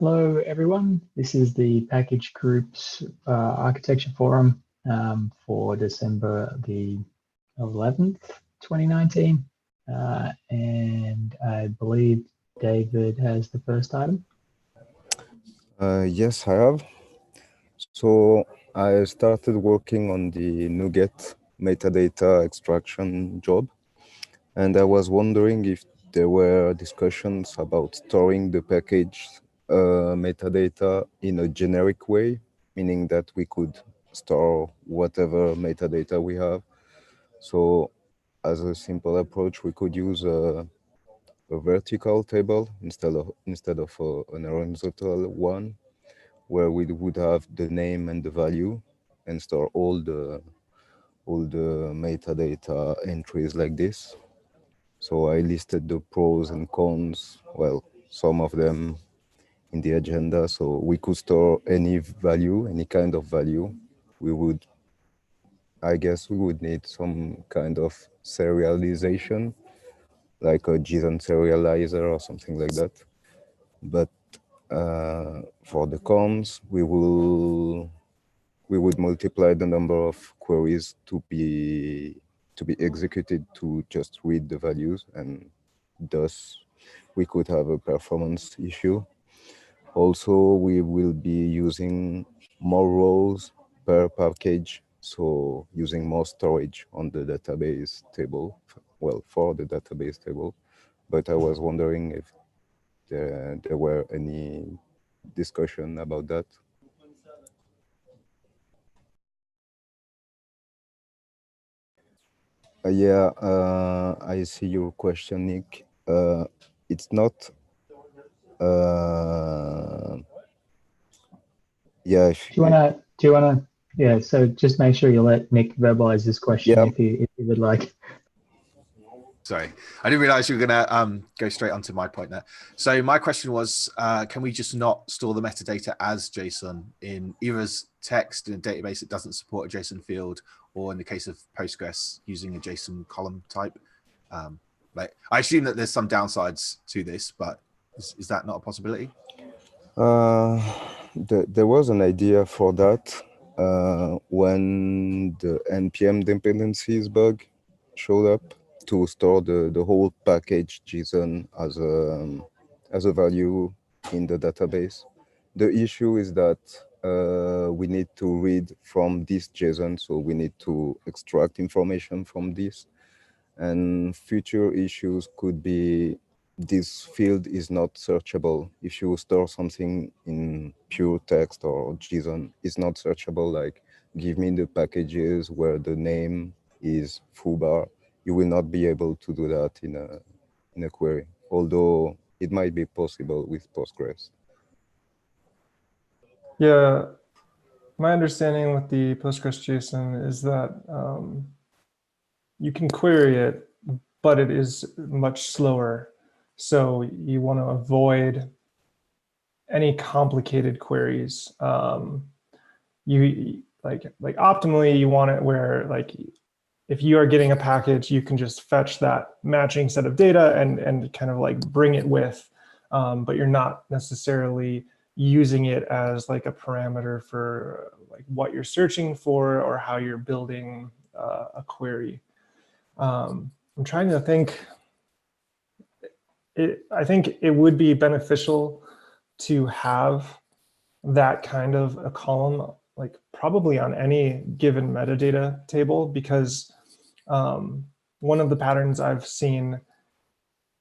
Hello, everyone. This is the Package Group's Architecture Forum for December the 11th, 2019. And I believe David has the first item. Yes, I have. So I started working on the NuGet metadata extraction job, and I was wondering if there were discussions about storing the package metadata in a generic way, meaning that we could store whatever metadata we have. So as a simple approach, we could use a vertical table instead of an horizontal one, where we would have the name and the value and store all the metadata entries like this. So I listed the pros and cons, well, some of them in the agenda. So we could store any value, any kind of value. I guess we would need some kind of serialization, like a JSON serializer or something like that. But for the cons, we would multiply the number of queries to be executed to just read the values, and thus we could have a performance issue. Also, we will be using more rows per package, so using more storage on the database table, well, for the database table. But I was wondering if there were any discussion about that. Yeah, I see your question, Nick. It's not. Yeah. Do you wanna? Yeah. So just make sure you let Nick verbalize this question if you would like. Sorry, I didn't realize you were going to go straight onto my point there. So my question was, can we just not store the metadata as JSON in either as text in a database that doesn't support a JSON field, or in the case of Postgres, using a JSON column type? Like, I assume that there's some downsides to this, but is that not a possibility? There was an idea for that when the NPM dependencies bug showed up, to store the whole package JSON as a value in the database. The issue is that we need to read from this JSON, so we need to extract information from this. And future issues could be this field is not searchable. If you store something in pure text or JSON, it's not searchable, like give me the packages where the name is foobar. You will not be able to do that in a query, although it might be possible with Postgres. Yeah, my understanding with the Postgres JSON is that you can query it, but it is much slower. So you want to avoid any complicated queries. You like optimally, you want it where, like, if you are getting a package, you can just fetch that matching set of data and kind of like bring it with, but you're not necessarily using it as like a parameter for like what you're searching for or how you're building a query. I'm trying to think. I think it would be beneficial to have that kind of a column, like probably on any given metadata table, because one of the patterns I've seen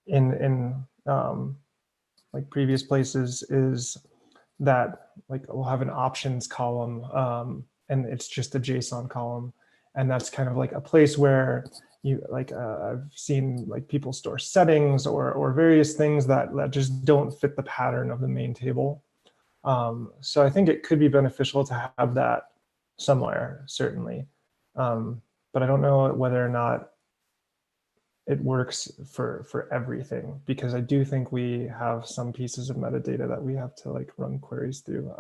in like previous places is that like we'll have an options column and it's just a JSON column, and that's kind of like a place where you like I've seen like people store settings or various things that just don't fit the pattern of the main table. So I think it could be beneficial to have that somewhere, certainly. But I don't know whether or not it works for everything, because I do think we have some pieces of metadata that we have to like run queries through.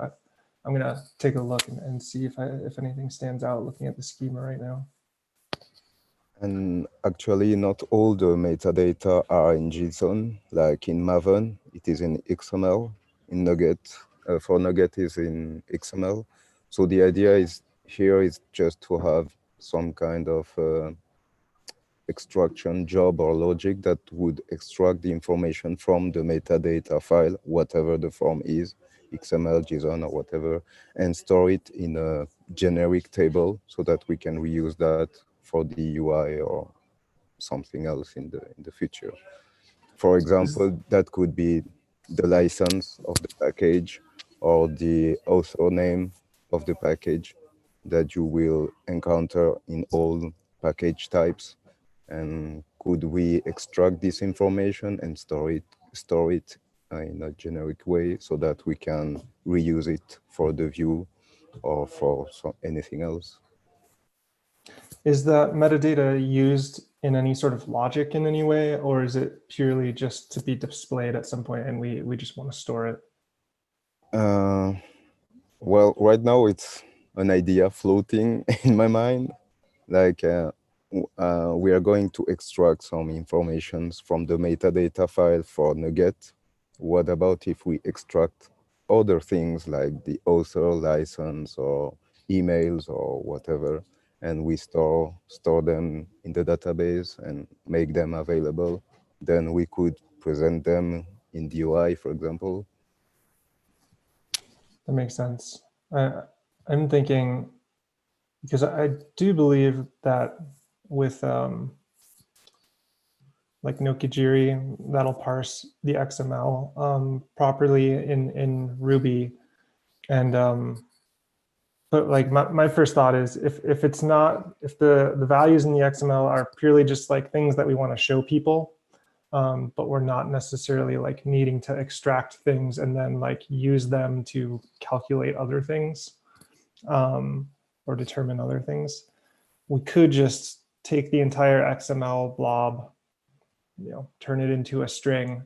I'm gonna take a look and see if anything stands out looking at the schema right now. And actually, not all the metadata are in JSON. Like in Maven, it is in XML. in Nugget. For Nugget is in XML. So the idea is here is just to have some kind of extraction job or logic that would extract the information from the metadata file, whatever the form is, XML, JSON, or whatever, and store it in a generic table so that we can reuse that for the UI or something else in the future. For example, that could be the license of the package or the author name of the package that you will encounter in all package types. And could we extract this information and store it in a generic way so that we can reuse it for the view or for anything else? Is that metadata used in any sort of logic in any way, or is it purely just to be displayed at some point and we just want to store it? Well, right now it's an idea floating in my mind. Like we are going to extract some information from the metadata file for Nugget. What about if we extract other things like the author license or emails or whatever, and we store them in the database and make them available? Then we could present them in the UI, for example. That makes sense. I'm thinking, because I do believe that with like Nokijiri, that'll parse the XML properly in Ruby. And but like my first thought is if the values in the XML are purely just like things that we want to show people, but we're not necessarily like needing to extract things and then like use them to calculate other things or determine other things, we could just take the entire XML blob, turn it into a string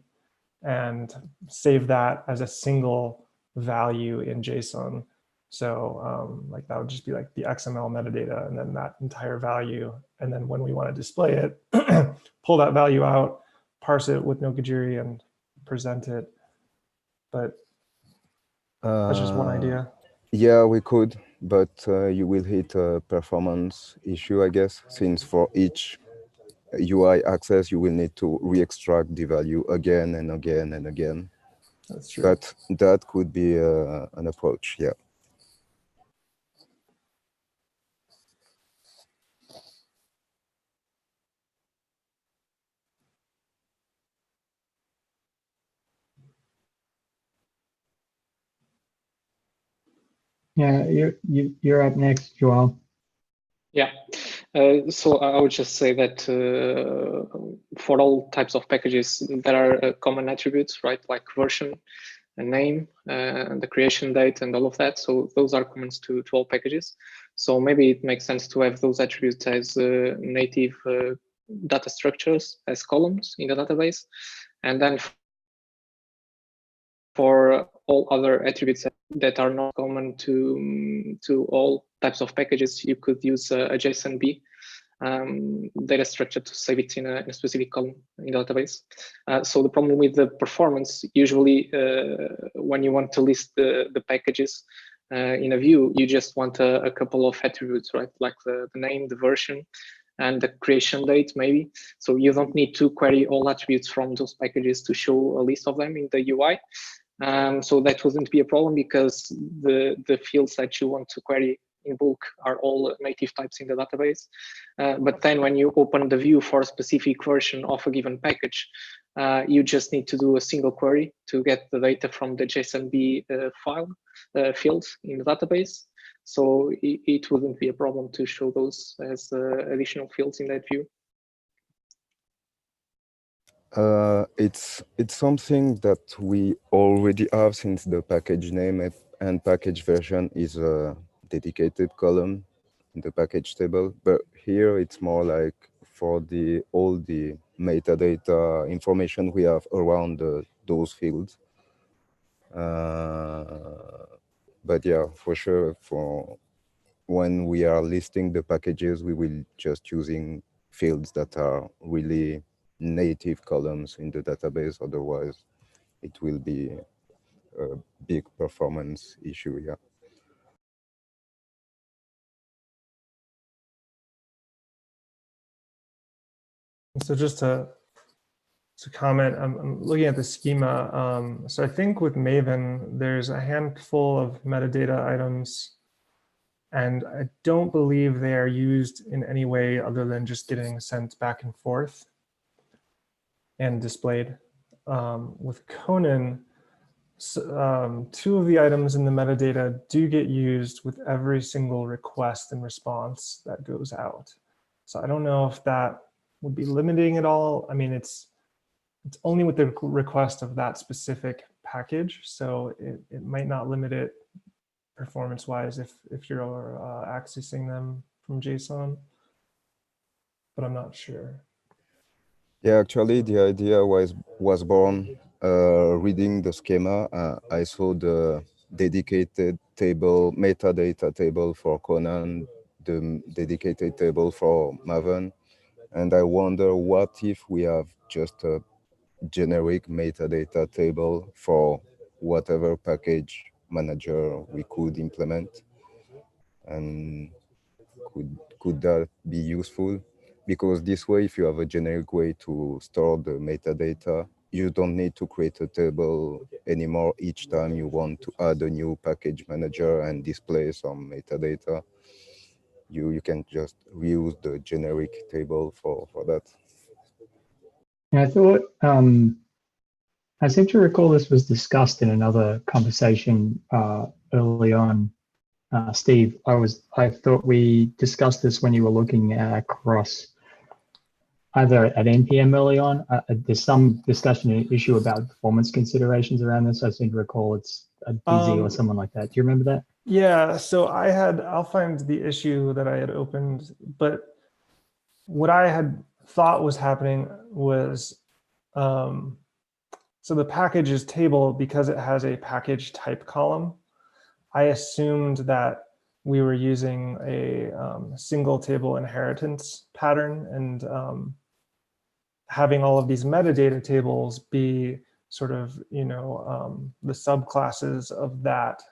and save that as a single value in JSON. So like that would just be like the XML metadata and then that entire value. And then when we want to display it, pull that value out, parse it with Nokijiri and present it. But that's just one idea. Yeah, we could, but you will hit a performance issue, I guess, since for each UI access, you will need to re-extract the value again and again and again. That's true. But that could be an approach, yeah. Yeah, you're up next, Joel. Yeah, so I would just say that for all types of packages, there are common attributes, right? Like version, a name, the creation date, and all of that. So those are common to all packages. So maybe it makes sense to have those attributes as native data structures as columns in the database, and then for all other attributes that are not common to all types of packages, you could use a JSONB data structure to save it in a specific column in the database. So the problem with the performance, usually when you want to list the packages in a view, you just want a couple of attributes, right? Like the name, the version, and the creation date maybe. So you don't need to query all attributes from those packages to show a list of them in the UI. So that wouldn't be a problem because the fields that you want to query in bulk are all native types in the database. But then when you open the view for a specific version of a given package, you just need to do a single query to get the data from the JSONB file fields in the database. So it wouldn't be a problem to show those as additional fields in that view. It's something that we already have since the package name and package version is a dedicated column in the package table. But here it's more like for all the metadata information we have around those fields. But yeah, for sure, for when we are listing the packages, we will just using fields that are really native columns in the database. Otherwise, it will be a big performance issue. Yeah. So just to comment, I'm looking at the schema. So I think with Maven, there's a handful of metadata items, and I don't believe they are used in any way other than just getting sent back and forth and displayed. With Conan, two of the items in the metadata do get used with every single request and response that goes out. So I don't know if that would be limiting at all. I mean, it's only with the request of that specific package, so it might not limit it performance-wise if you're accessing them from JSON, but I'm not sure. Yeah, actually, the idea was born reading the schema. I saw the dedicated table, metadata table for Conan, the dedicated table for Maven, and I wonder what if we have just a generic metadata table for whatever package manager we could implement, and could that be useful? Because this way, if you have a generic way to store the metadata, you don't need to create a table anymore each time you want to add a new package manager and display some metadata. You can just reuse the generic table for that. And I thought, I seem to recall this was discussed in another conversation early on. Steve, I thought we discussed this when you were looking across either at NPM early on. There's some discussion and issue about performance considerations around this. I seem to recall it's a Dizzy or someone like that. Do you remember that? Yeah, so I'll find the issue that I had opened, but what I had thought was happening was, so the packages table, because it has a package type column, I assumed that we were using a single table inheritance pattern, and having all of these metadata tables be sort of, the subclasses of that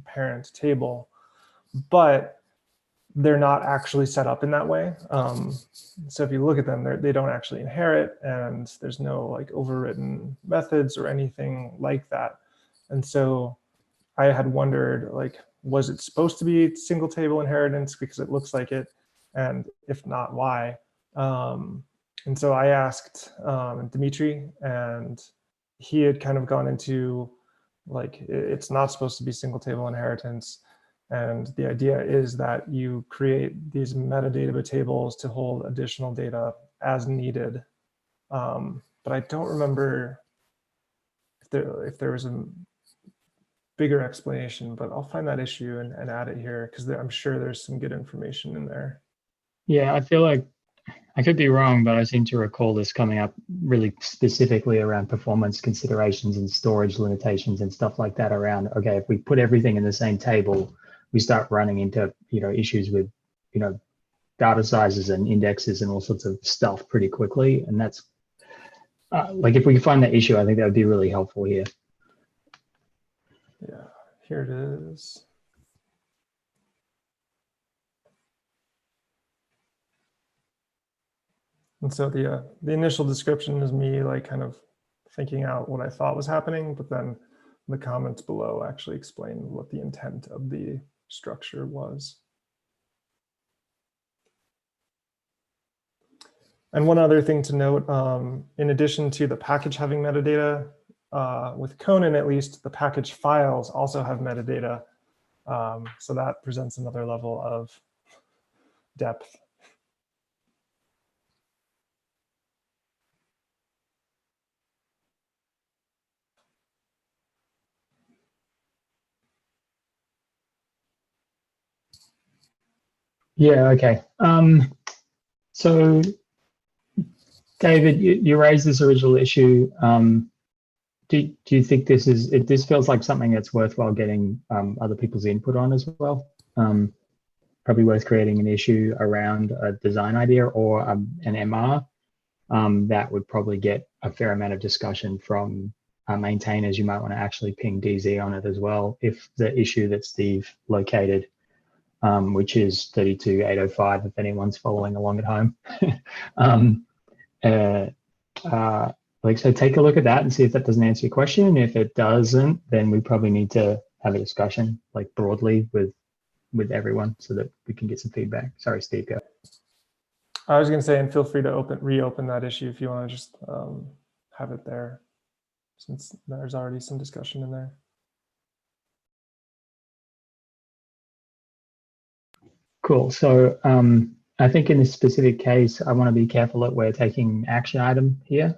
parent table, but they're not actually set up in that way. So if you look at them, they don't actually inherit, and there's no like overwritten methods or anything like that. And so I had wondered, like, was it supposed to be single table inheritance because it looks like it? And if not, why? And so I asked Dimitri, and he had kind of gone into, like, it's not supposed to be single table inheritance. And the idea is that you create these metadata tables to hold additional data as needed. But I don't remember if there was a bigger explanation, but I'll find that issue and add it here, because I'm sure there's some good information in there. Yeah, I feel like I could be wrong, but I seem to recall this coming up really specifically around performance considerations and storage limitations and stuff like that around, okay, if we put everything in the same table, we start running into, issues with, data sizes and indexes and all sorts of stuff pretty quickly. And that's like, if we can find that issue, I think that would be really helpful here. Yeah, here it is. And so the initial description is me like kind of thinking out what I thought was happening, but then the comments below actually explain what the intent of the structure was. And one other thing to note, in addition to the package having metadata, with Conan at least, the package files also have metadata. So that presents another level of depth. Yeah, okay. So David, you raised this original issue. Do you think this feels like something that's worthwhile getting other people's input on as well? Probably worth creating an issue around a design idea or an MR that would probably get a fair amount of discussion from maintainers, you might want to actually ping DZ on it as well if the issue that Steve located, which is 32805, if anyone's following along at home. So take a look at that and see if that doesn't answer your question. And if it doesn't, then we probably need to have a discussion like broadly with everyone so that we can get some feedback. Sorry, Steve, go. I was going to say, and feel free to reopen that issue if you want to just have it there, since there's already some discussion in there. Cool. So I think in this specific case, I want to be careful that we're taking action item here,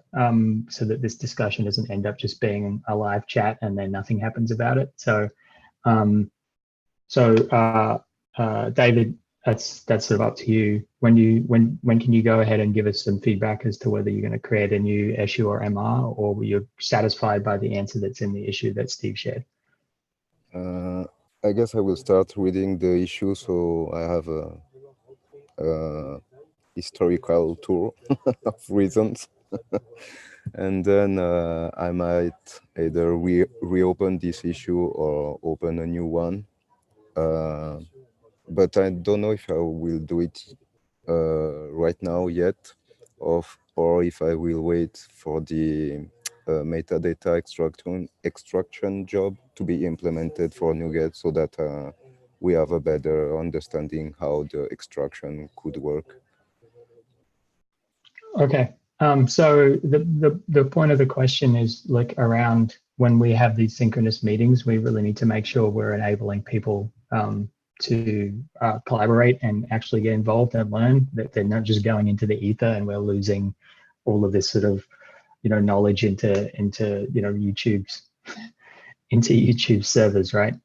so that this discussion doesn't end up just being a live chat and then nothing happens about it. So, David, that's sort of up to you. When can you go ahead and give us some feedback as to whether you're going to create a new issue or MR, or were you satisfied by the answer that's in the issue that Steve shared? I guess I will start reading the issue, so I have a historical tour of reasons. And then I might either reopen this issue or open a new one. But I don't know if I will do it right now yet, or if I will wait for the metadata extraction job to be implemented for NuGet, so that we have a better understanding how the extraction could work. Okay. So the point of the question is like around when we have these synchronous meetings, we really need to make sure we're enabling people to collaborate and actually get involved and learn, that they're not just going into the ether and we're losing all of this sort of, knowledge into YouTube's servers, right?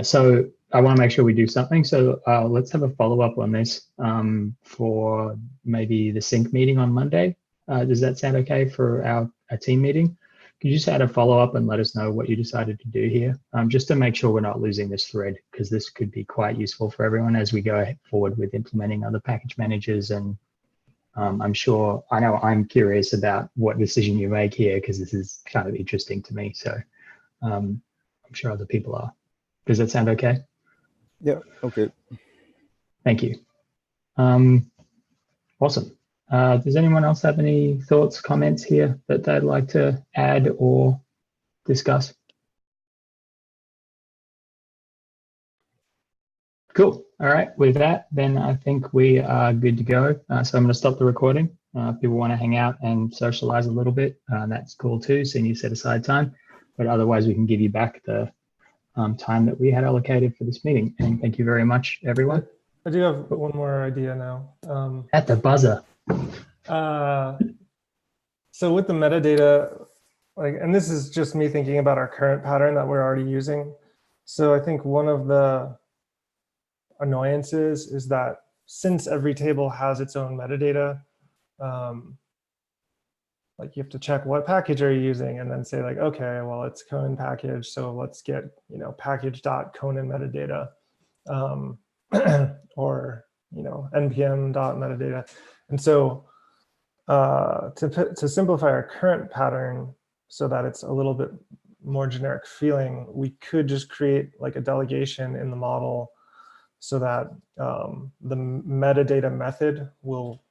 So I want to make sure we do something. So let's have a follow-up on this for maybe the sync meeting on Monday. Does that sound okay for our team meeting? Could you just add a follow-up and let us know what you decided to do here, just to make sure we're not losing this thread, because this could be quite useful for everyone as we go forward with implementing other package managers. And I know I'm curious about what decision you make here, because this is kind of interesting to me. So I'm sure other people are. Does that sound okay? Yeah, okay. Thank you. Awesome. Does anyone else have any thoughts, comments here that they'd like to add or discuss? Cool. All right. With that, then I think we are good to go. So I'm going to stop the recording. If people want to hang out and socialize a little bit, that's cool too. So you set aside time, but otherwise we can give you back the time that we had allocated for this meeting. And thank you very much, everyone. I do have one more idea now. At the buzzer. So with the metadata, and this is just me thinking about our current pattern that we're already using. So I think one of the annoyances is that since every table has its own metadata, like you have to check what package are you using and then say like, okay, well, it's Conan package. So let's get, package.conan metadata, or, npm.metadata. And so to simplify our current pattern so that it's a little bit more generic feeling, we could just create like a delegation in the model so that the metadata method will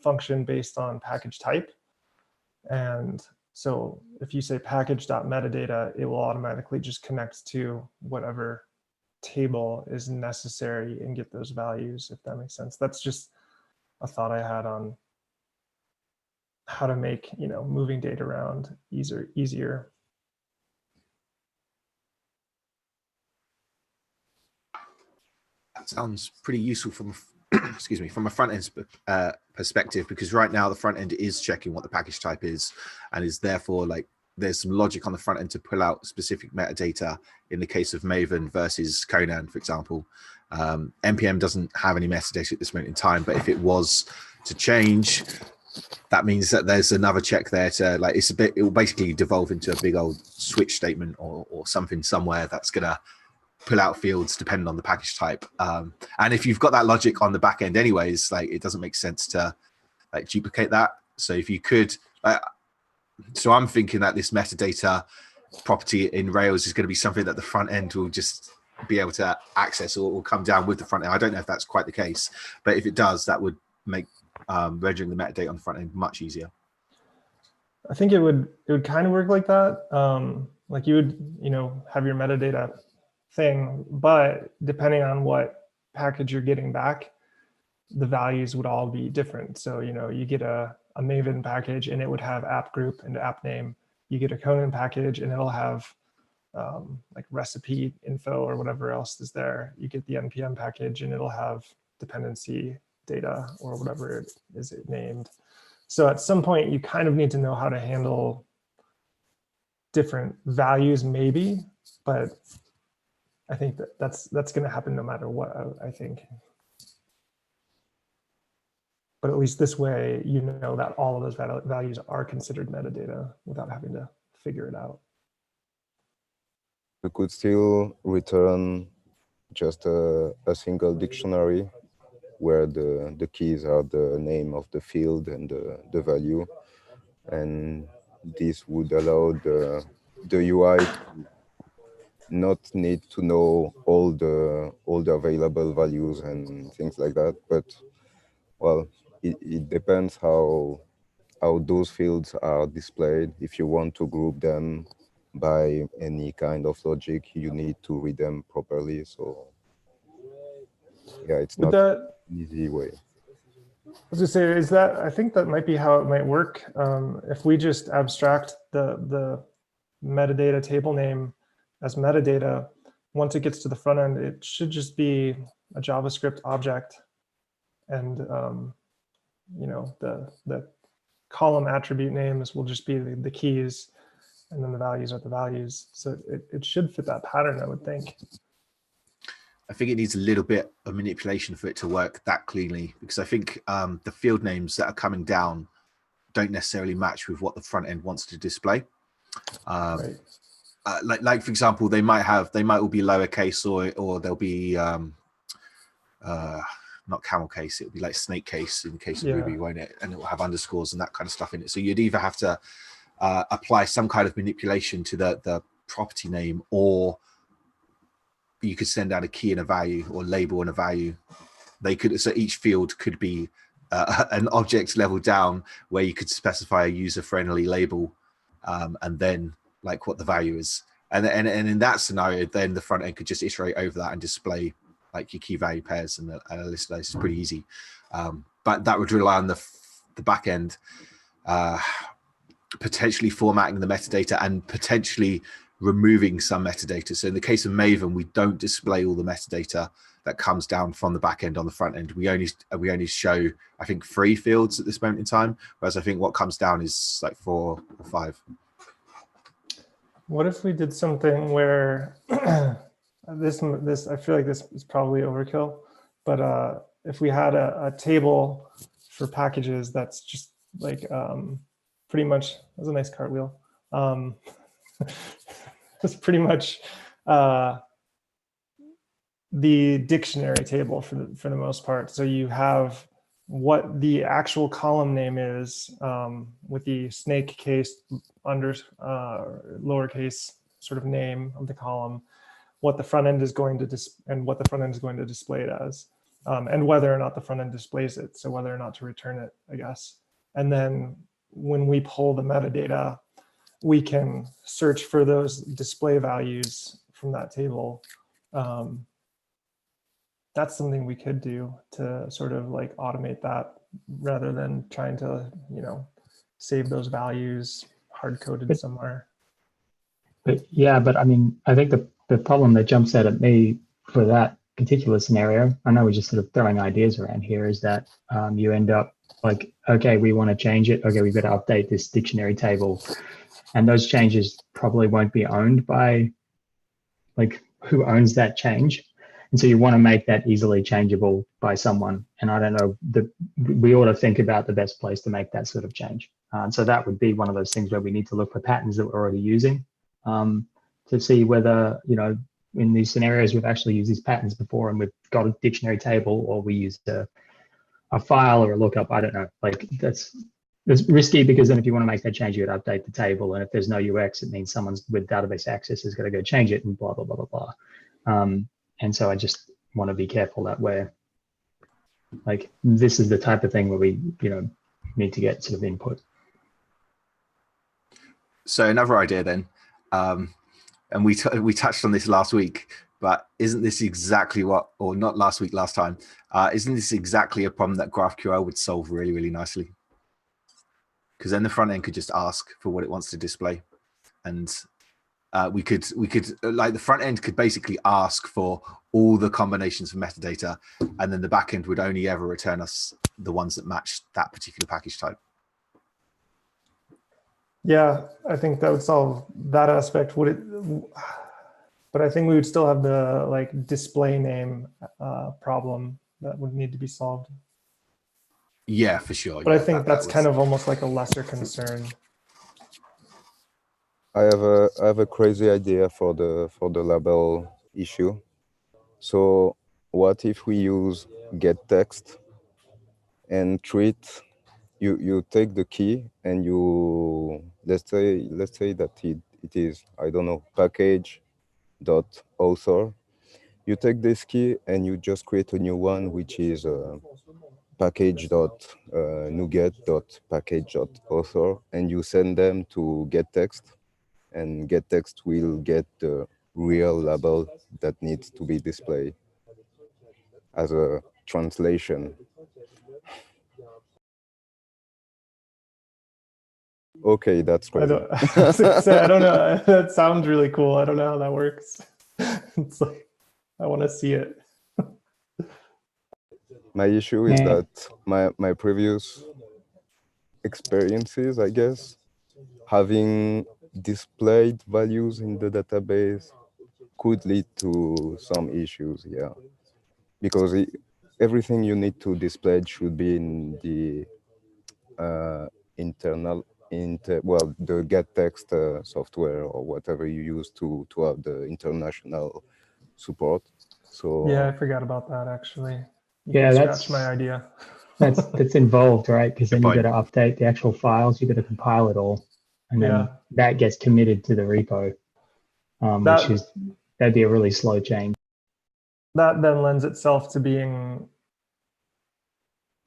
function based on package type. And so if you say package.metadata, it will automatically just connect to whatever table is necessary and get those values, if that makes sense. That's just a thought I had on how to make moving data around easier. That sounds pretty useful from excuse me, from a front end perspective, because right now the front end is checking what the package type is, and is therefore like there's some logic on the front end to pull out specific metadata in the case of Maven versus Conan, for example. NPM doesn't have any metadata at this moment in time, but if it was to change, that means that there's another check there to like, it will basically devolve into a big old switch statement or something somewhere that's gonna pull out fields depending on the package type. And if you've got that logic on the back end anyways, like it doesn't make sense to like duplicate that. So if you could, So I'm thinking that this metadata property in Rails is going to be something that the front end will just be able to access or come down with the front end. I don't know if that's quite the case, but if it does, that would make rendering the metadata on the front end much easier. I think it would kind of work like that. Like you would, have your metadata thing, but depending on what package you're getting back, the values would all be different. So, you get a Maven package and it would have app group and app name. You get a Conan package and it'll have like recipe info or whatever else is there. You get the NPM package and it'll have dependency data or whatever it is named. So at some point you kind of need to know how to handle different values maybe, but I think that's going to happen no matter what, I think. But at least this way, that all of those values are considered metadata without having to figure it out. You could still return just a single dictionary where the keys are the name of the field and the value. And this would allow the UI to not need to know all the available values and things like that. But, well, it depends how those fields are displayed. If you want to group them by any kind of logic, you need to read them properly. So yeah, it's not an easy way. I was gonna say, I think that might be how it might work. If we just abstract the metadata table name as metadata, once it gets to the front end, it should just be a JavaScript object. And the column attribute names will just be the keys, and then the values are the values. So it should fit that pattern, I would think. I think it needs a little bit of manipulation for it to work that cleanly, because I think the field names that are coming down don't necessarily match with what the front end wants to display. Right. Like for example, they might all be lowercase or they'll be not camel case, it would be like snake case in the case of Ruby, won't it? And it will have underscores and that kind of stuff in it. So you'd either have to apply some kind of manipulation to the property name, or you could send out a key and a value or label and a value. So each field could be an object level down where you could specify a user-friendly label and then like what the value is. And in that scenario, then the front end could just iterate over that and display like your key value pairs and a list of those. Is pretty easy. But that would rely on the back end potentially formatting the metadata and potentially removing some metadata. So in the case of Maven, we don't display all the metadata that comes down from the back end on the front end. We only show, I think, 3 fields at this moment in time, whereas I think what comes down is like 4 or 5. What if we did something where this I feel like this is probably overkill, but if we had a table for packages that's just like pretty much, that's a nice cartwheel. It's pretty much the dictionary table for the most part. So you have what the actual column name is with the snake case lowercase sort of name of the column, what the front end is going to display it as, and whether or not the front end displays it. So whether or not to return it, I guess. And then when we pull the metadata, we can search for those display values from that table. That's something we could do to sort of like automate that rather than trying to, save those values hard-coded somewhere. But I mean, I think the problem that jumps out at me for that particular scenario, I know we're just sort of throwing ideas around here, is that you end up like, okay, we want to change it. Okay, we've got to update this dictionary table. And those changes probably won't be owned by, like, who owns that change. And so you want to make that easily changeable by someone. And I don't know, we ought to think about the best place to make that sort of change. So that would be one of those things where we need to look for patterns that we're already using to see whether, in these scenarios, we've actually used these patterns before and we've got a dictionary table, or we used a file or a lookup. I don't know, like It's risky because then if you want to make that change, you would update the table. And if there's no UX, it means someone's with database access has got to go change it and blah, blah, blah, blah, blah. And so I just want to be careful that we're like, this is the type of thing where we, need to get sort of input. So another idea then, and we touched on this last week, but isn't this exactly what, or not last week, last time, isn't this exactly a problem that GraphQL would solve really, really nicely? Because then the front end could just ask for what it wants to display. And we could like the front end could basically ask for all the combinations of metadata, and then the back end would only ever return us the ones that match that particular package type. Yeah, I think that would solve that aspect. But I think we would still have the like display name problem that would need to be solved. Yeah, for sure. But yeah, I think that's kind of almost like a lesser concern. I have a crazy idea for the label issue. So what if we use getText and treat you take the key and you let's say that it is, I don't know, package.author. You take this key and you just create a new one, which is package.nuget.package.author, and you send them to getText, and getText will get the real label that needs to be displayed as a translation. Okay, that's I crazy. don't, I don't know. That sounds really cool. I don't know how that works. It's like, I want to see it. My issue is that my previous experiences, I guess, having displayed values in the database could lead to some issues, yeah. Because everything you need to display should be in the the getText software or whatever you use to have the international support. So Yeah, I forgot about that actually. Yeah, Scratch my idea. that's involved, right? Because then you Good got to update the actual files, you got to compile it all, and then Yeah. that gets committed to the repo, that'd be a really slow change. That then lends itself to being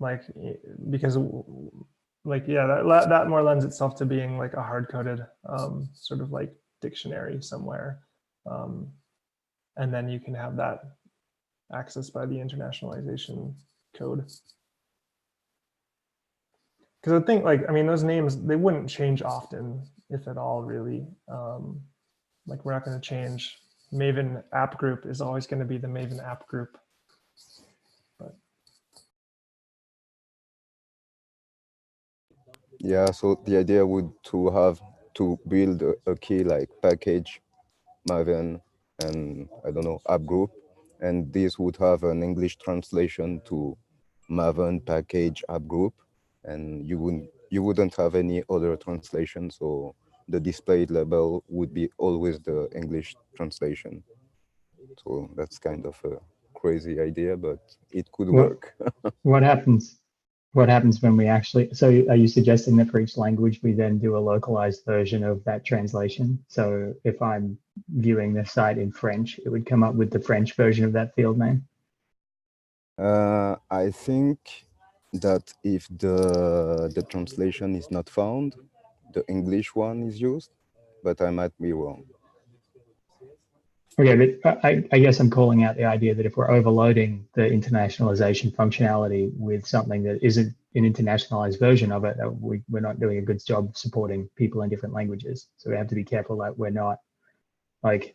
like, because like, yeah, that more lends itself to being like a hard-coded sort of like dictionary somewhere. And then you can have that accessed by the internationalization code. Because I think like, I mean, those names, they wouldn't change often, if at all, really. Like we're not going to change. Maven app group is always going to be the Maven app group. But yeah, so the idea would to build a key like package, Maven, and I don't know, app group, and this would have an English translation to Maven package app group, and you wouldn't have any other translation, so the displayed label would be always the English translation. So that's kind of a crazy idea, but it could work. What happens when we actually, so are you suggesting that for each language we then do a localized version of that translation? So if I'm viewing the site in French, it would come up with the French version of that field name? I think that if the translation is not found, the English one is used, but I might be wrong. Okay, but I guess I'm calling out the idea that if we're overloading the internationalization functionality with something that isn't an internationalized version of it, we're not doing a good job supporting people in different languages. So we have to be careful that we're not like,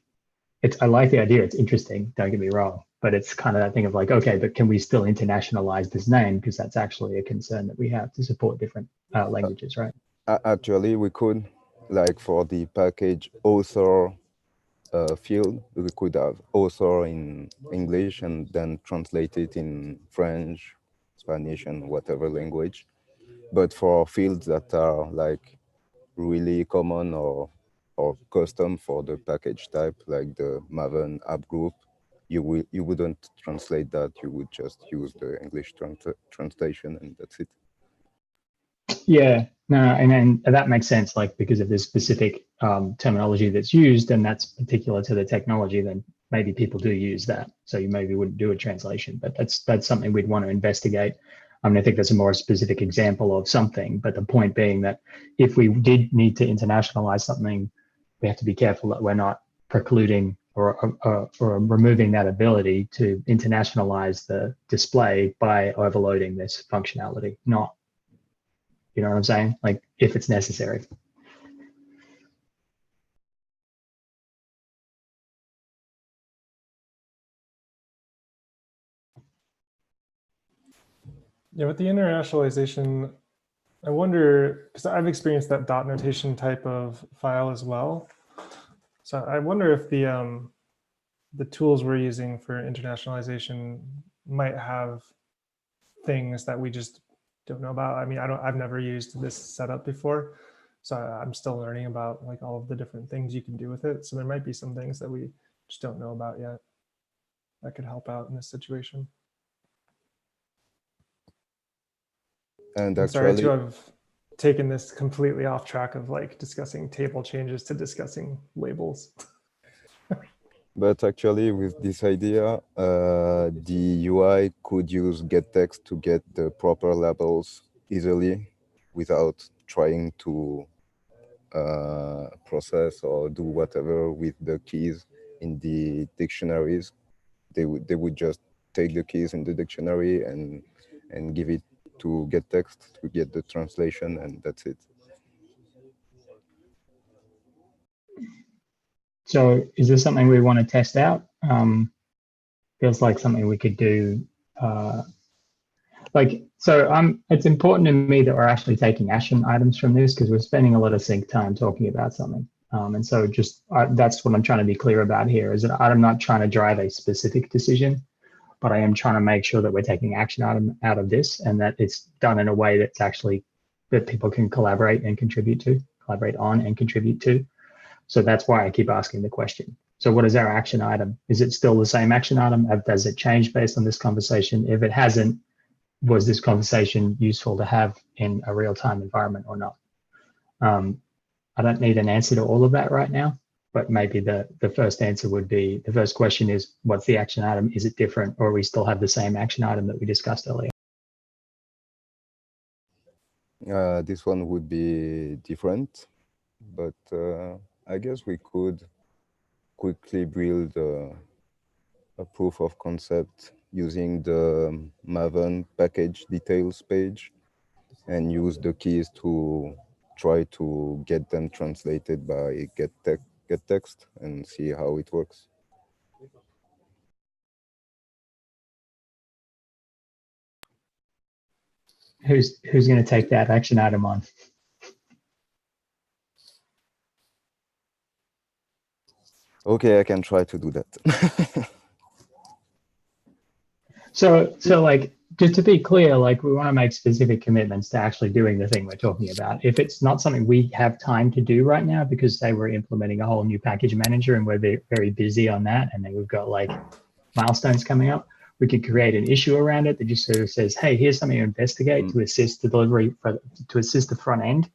I like the idea, it's interesting, don't get me wrong, but it's kind of that thing of like, okay, but can we still internationalize this name? Because that's actually a concern that we have to support different languages, right? Actually, we could, like for the package author field, we could have author in English and then translate it in French, Spanish, and whatever language. But for fields that are like really common or custom for the package type, like the Maven app group, you wouldn't translate that. You would just use the English translation, and that's it. Yeah, no, and that makes sense. Like because if there's specific terminology that's used and that's particular to the technology, then maybe people do use that. So you maybe wouldn't do a translation, but that's something we'd want to investigate. I mean, I think that's a more specific example of something. But the point being that if we did need to internationalize something, we have to be careful that we're not precluding or removing that ability to internationalize the display by overloading this functionality, not. You know what I'm saying? Like if it's necessary. Yeah, with the internationalization, I wonder, because I've experienced that dot notation type of file as well. So I wonder if the tools we're using for internationalization might have things that we just don't know about. I mean, I've never used this setup before, so I'm still learning about like all of the different things you can do with it. So there might be some things that we just don't know about yet that could help out in this situation. And I'm sorry actually, to have taken this completely off track of like discussing table changes to discussing labels. but actually with this idea, the UI could use getText to get the proper labels easily without trying to process or do whatever with the keys in the dictionaries. They would just take the keys in the dictionary and give it to getText to get the translation, and that's it. So is this something we want to test out? Feels like something we could do. It's important to me that we're actually taking action items from this because we're spending a lot of sync time talking about something. And so that's what I'm trying to be clear about here is that I'm not trying to drive a specific decision, but I am trying to make sure that we're taking action item out of this and that it's done in a way that's actually that people can collaborate on and contribute to. So that's why I keep asking the question. So what is our action item? Is it still the same action item? Does it change based on this conversation? If it hasn't, was this conversation useful to have in a real-time environment or not? I don't need an answer to all of that right now, but maybe the first answer would be, the first question is, what's the action item? Is it different, or we still have the same action item that we discussed earlier? This one would be different, but I guess we could quickly build a proof of concept using the Maven package details page and use the keys to try to get them translated by getText and see how it works. Who's going to take that action item on? Okay, I can try to do that. So like, just to be clear, like we want to make specific commitments to actually doing the thing we're talking about. If it's not something we have time to do right now, because say we're implementing a whole new package manager and we're very busy on that, and then we've got like milestones coming up, we could create an issue around it that just sort of says, hey, here's something to investigate to assist the delivery, to assist the front end.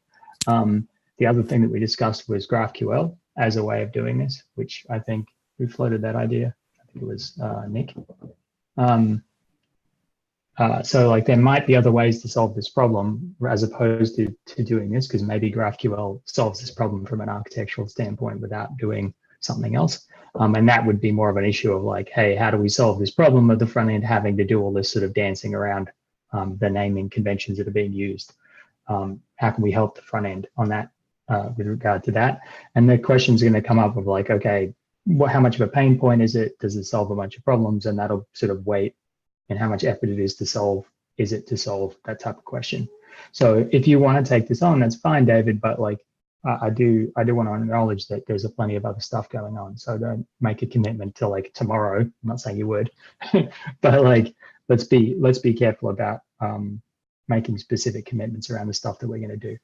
The other thing that we discussed was GraphQL as a way of doing this, which I think we floated that idea. I think it was Nick. So like there might be other ways to solve this problem as opposed to doing this, because maybe GraphQL solves this problem from an architectural standpoint without doing something else. And that would be more of an issue of like, hey, how do we solve this problem of the front end having to do all this sort of dancing around the naming conventions that are being used? How can we help the front end on that with regard to that? And the question's going to come up of like, okay, how much of a pain point is it? Does it solve a bunch of problems? And that'll sort of weight and how much effort it is to solve. Is it to solve that type of question? So if you want to take this on, that's fine, David. But like, I do want to acknowledge that there's a plenty of other stuff going on. So don't make a commitment to like tomorrow. I'm not saying you would, but like, let's be careful about making specific commitments around the stuff that we're going to do.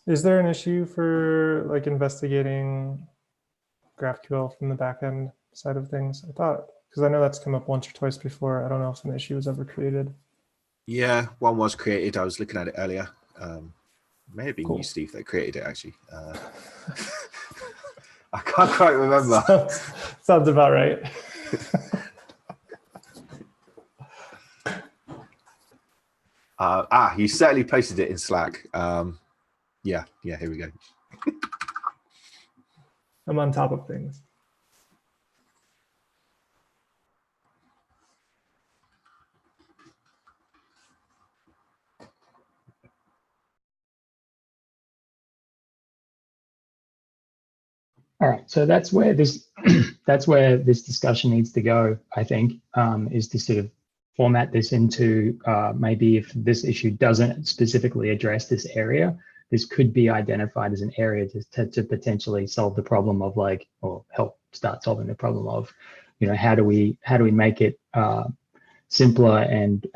Is there an issue for like investigating GraphQL from the backend side of things? I thought, because I know that's come up once or twice before. I don't know if an issue was ever created. Yeah, one was created. I was looking at it earlier. May have been Cool. you, Steve, that created it actually. I can't quite remember. Sounds about right. You certainly posted it in Slack. Yeah, here we go. I'm on top of things. All right, so that's where this that's where this discussion needs to go. I think is to sort of format this into maybe if this issue doesn't specifically address this area, this could be identified as an area to potentially solve the problem of like, or help start solving the problem of, you know, how do we make it simpler and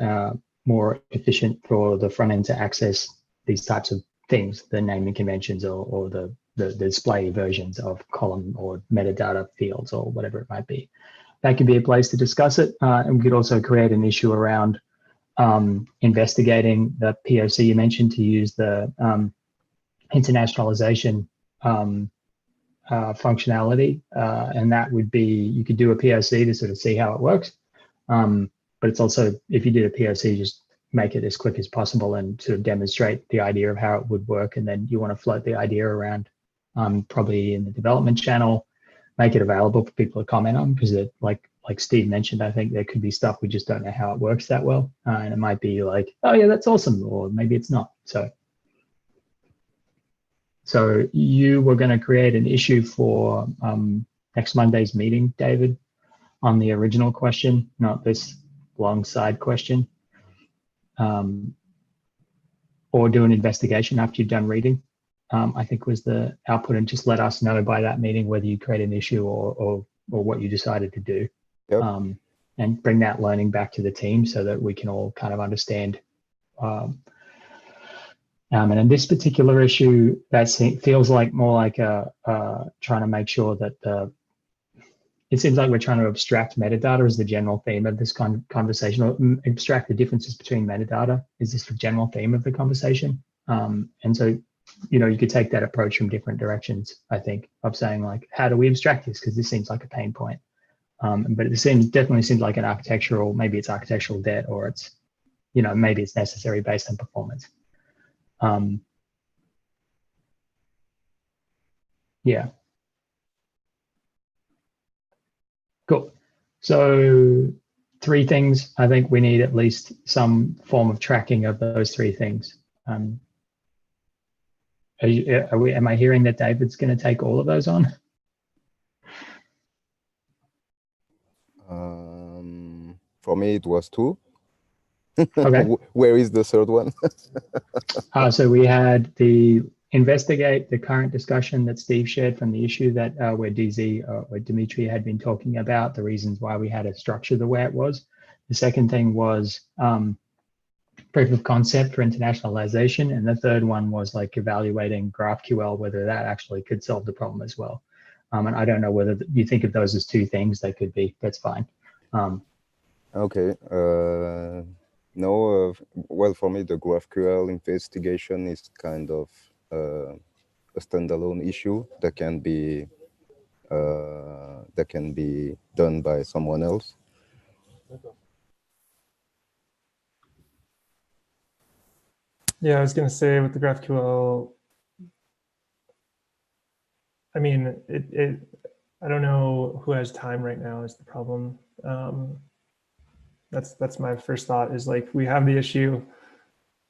more efficient for the front end to access these types of things, the naming conventions or the display versions of column or metadata fields or whatever it might be. That could be a place to discuss it. And we could also create an issue around investigating the POC you mentioned to use the internationalization functionality. And that would be, you could do a POC to sort of see how it works. But it's also, if you did a POC, just make it as quick as possible and sort of demonstrate the idea of how it would work. And then you want to float the idea around probably in the development channel, make it available for people to comment on, because it, like Steve mentioned, I think there could be stuff we just don't know how it works that well. And it might be like, oh yeah, that's awesome, or maybe it's not. So you were going to create an issue for next Monday's meeting, David, on the original question, not this long side question, or do an investigation after you've done reading. I think was the output, and just let us know by that meeting whether you create an issue or what you decided to do. Yep. And bring that learning back to the team so that we can all kind of understand. And in this particular issue, that feels like more like trying to make sure that it seems like we're trying to abstract metadata as the general theme of this conversation, or abstract the differences between metadata is this the general theme of the conversation. And so, you know, you could take that approach from different directions, I think, of saying like, how do we abstract this? Because this seems like a pain point. But it definitely seems like an architectural, maybe it's architectural debt, or it's, you know, maybe it's necessary based on performance. Yeah. Cool. So 3 things, I think we need at least some form of tracking of those 3 things. Am I hearing that David's going to take all of those on? For me, it was 2. Okay. Where is the third one? So we had the investigate the current discussion that Steve shared from the issue that where Dimitri had been talking about the reasons why we had a structure the way it was. The second thing was proof of concept for internationalization. And the third one was like evaluating GraphQL, whether that actually could solve the problem as well. And I don't know whether you think of those as 2 things, they could be, that's fine. Okay. No, well, for me, the GraphQL investigation is kind of a standalone issue that can be done by someone else. Yeah, I was going to say with the GraphQL, I mean, I don't know who has time right now is the problem. That's my first thought is like, we have the issue,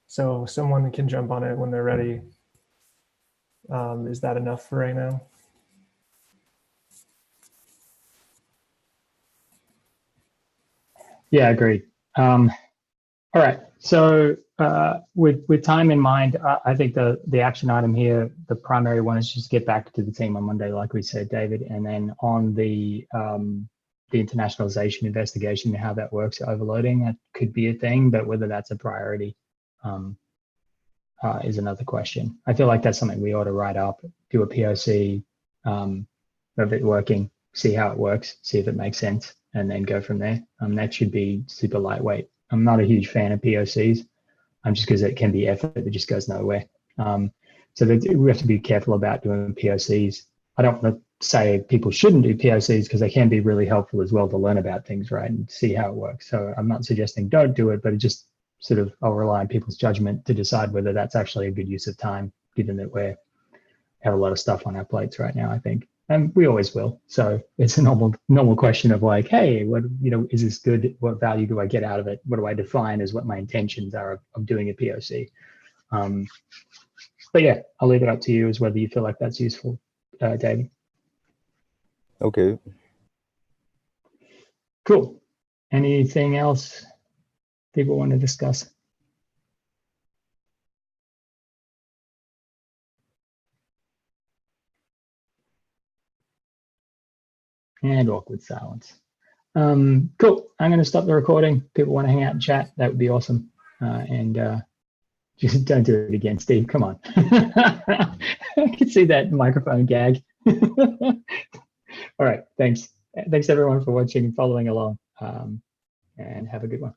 so someone can jump on it when they're ready. Is that enough for right now? Yeah, agreed. All right, so with time in mind, I think the action item here, the primary one is just get back to the team on Monday, like we said, David, and then on the internationalization investigation and how that works, overloading, that could be a thing, but whether that's a priority is another question. I feel like that's something we ought to write up, do a POC of it working, see how it works, see if it makes sense, and then go from there. That should be super lightweight. I'm not a huge fan of POCs. Just because it can be effort that just goes nowhere. So we have to be careful about doing POCs. I don't want to say people shouldn't do POCs because they can be really helpful as well to learn about things, right, and see how it works. So I'm not suggesting don't do it, but it just sort of, I'll rely on people's judgment to decide whether that's actually a good use of time, given that we have a lot of stuff on our plates right now, I think. And we always will. So it's a normal question of like, hey, what, is this good? What value do I get out of it? What do I define as what my intentions are of doing a POC? But yeah, I'll leave it up to you as whether you feel like that's useful, David. Okay. Cool. Anything else people want to discuss? And awkward silence. Cool. I'm going to stop the recording. People want to hang out and chat. That would be awesome. Just don't do it again, Steve. Come on. I can see that microphone gag. All right. Thanks. Thanks everyone for watching and following along. And have a good one.